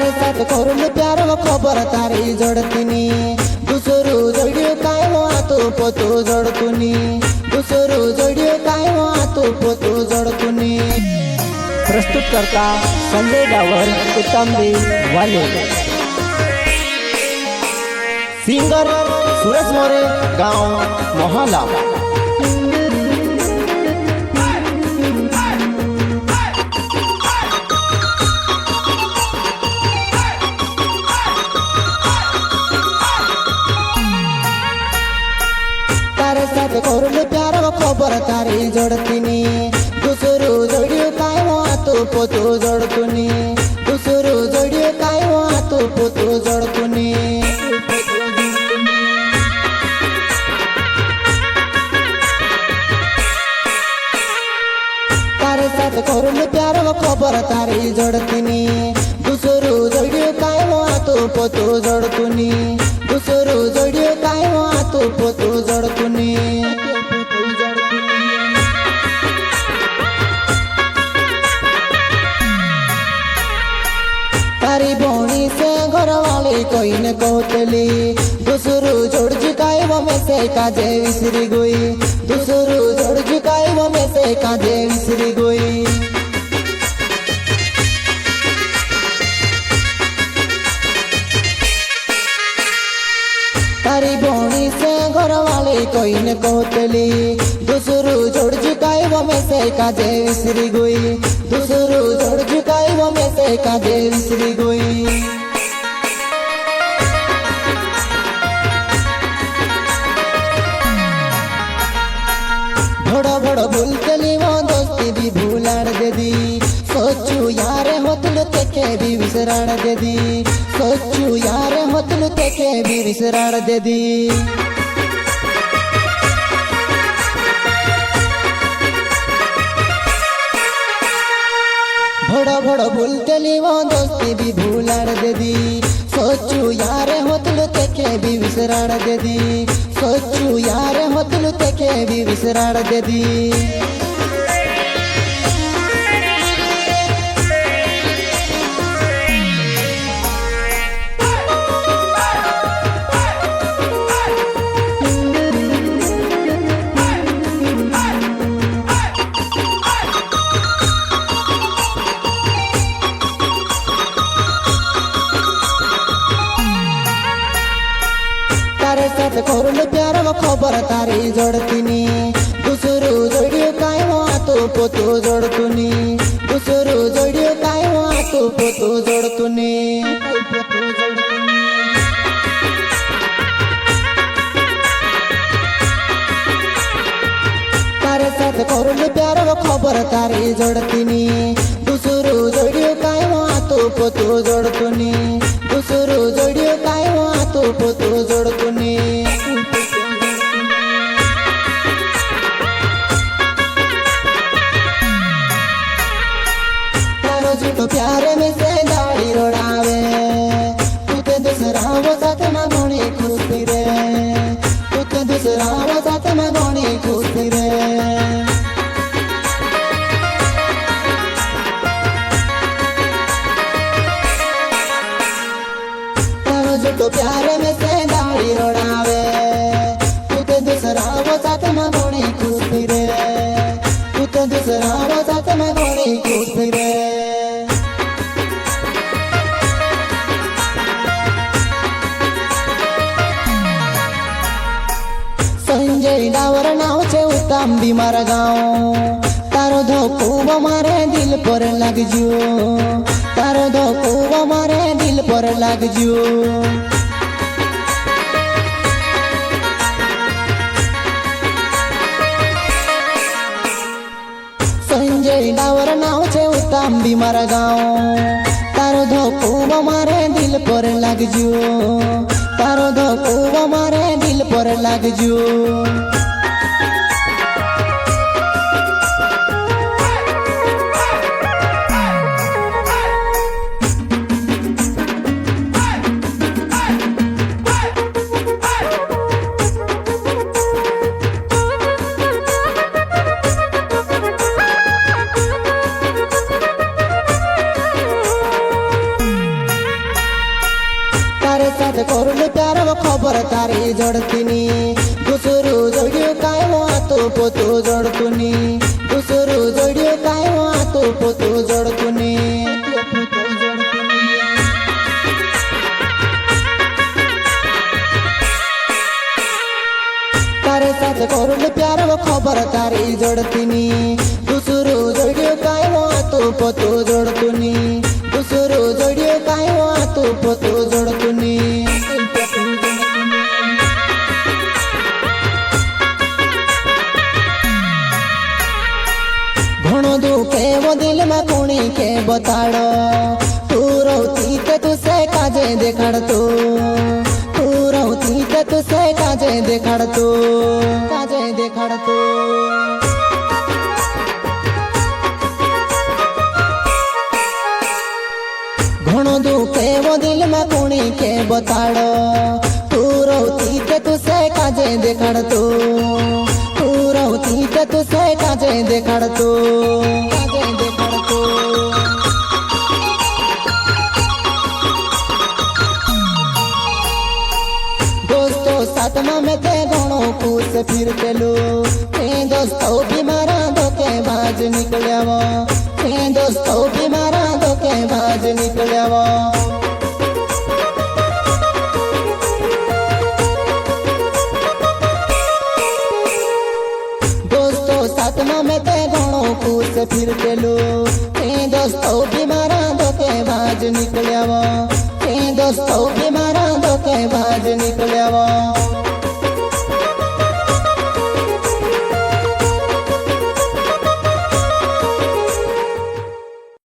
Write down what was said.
तारे साथ करून प्यार व खबर तारी जोडतीनी दुसरू जोड्यो काय हो आतो पोतो जोडतुनी दुसरू जोड्यो काय हो आतो पोतो जोडतुनी। प्रस्तुत करता संजय डावर उत्तमदी वाले। सिंगर सुरेश मोरे गांव मोहला। तारे साथ करून प्यार व खबर तारी जोडतीनी दुसरू जोड्यो काय हो आतो पोतो जोडतुनी दुसरू जोड्यो काय हो आतो पोतो जोडतुनी। तारे साथ करून प्यार व खबर तारी जोडतीनी दुसरू जोड्यो काय हो आतो पोतो जोडतुनी दुसरू जोड्यो काय हो आतो पोतो जोडतुनी। तारी भौणी से घर वाली कोई न कहतली दुसरू जोड़ जुकाई वो में से काजे विसरी गई दुसरू जोड़ जुकाई वो में से काजे विसरी गई। तारी भौणी से घर वाली कोई न कहतली दुसरू जोड़ जुकाई वो में से काजे विसरी गई दुसरू जोड़ जुकाई वो में से काजे विसरी गई। बड़ो बड़ो भूल चली वो दोस्ती भी भूलाड़ दे दी सोचू यार होतलु तेके भी विसराड़ दे दी सोचू यार होतलु तेके भी विसराड़ दे दी। बड़ो बड़ो भूल चली वो दोस्ती भी भूलाड़ दे दी सोचू यार होतलु तेके भी विसराड़ दे दी सोचू यार होतलु तेके भी विसराड़ दे दी। तारे साथ करून प्यार व खबर तारी जोडतीनी दुसरू जोड्यो काय हो आतो पोतो जोडतुनी दुसरू जोड्यो काय हो आतो पोतो जोडतुनी। तारे साथ करून प्यार व खबर तारी जोडतीनी दुसरू जोड्यो काय हो आतो पोतो जोडतुनी दुसरू जोड्यो काय हो आतो पोतो जोडतुनी। तारो झूठो प्यार में से दाढ़ी रोड़ावे तू ते दूसरा वो साथ में घोड़ी खुशी रे तू ते दूसरा वो साथ में घोड़ी खुशी रे। तो प्यार में से दाढ़ी रोड़ावे तू तो दूसरा वो साथ में घोड़ी खुशी रे तू तो दूसरा वो साथ में घोड़ी खुशी रे। संजय डावर नाव छे उत्तम बीमार गाँव तारो धोको मारे दिल पर लग जो तारो धोको मारे दिल पर लग जो। संजय डावर नाव छे उत्तम बीमार गाँव तारो धोको मारे दिल पर लग जो तारो धोको मारे दिल पर लग जो। साथ करून प्यार व खबर तारी जोडतीनी दुसरू जोड्यो काय हो आतो पोतो जोडतुनी दुसरू जोड्यो काय हो आतो पोतो जोडतुनी तारे साथ करून प्यार व खबर तारी जोडतीनी दुसरू जोड्यो काय हो आतो पोतो जोडतुनी दुसरू जोड्यो काय हो आतो पोतो जोडतुनी घणो दुखे वो दिल में कुणी के बताड़ो तू रोती ते तुसे काजे देखाड़तो तू रोती ते तुसे काजे देखाड़तो काजे देखाड़तो घणो दुखे वो दिल में कुणी के बताड़ो तू रोती ते तुसे काजे देखाड़तो तू रोती ते तुसे काजे देखाड़तो काजे देखाड़तो दोस्तों सातमा में ते घणो खुश फिरते लो दोस्तों भी मारा धोखे बाज निकलिया वो दोस्तों भी मारा धोखे बाज निकलिया वो दोस्तों सातमा में ते घणो खुश फिरते लो दोस्तों भी मारा धोखे बाज निकलिया वो दोस्तों भी मारा धोखे बाज निकलिया वो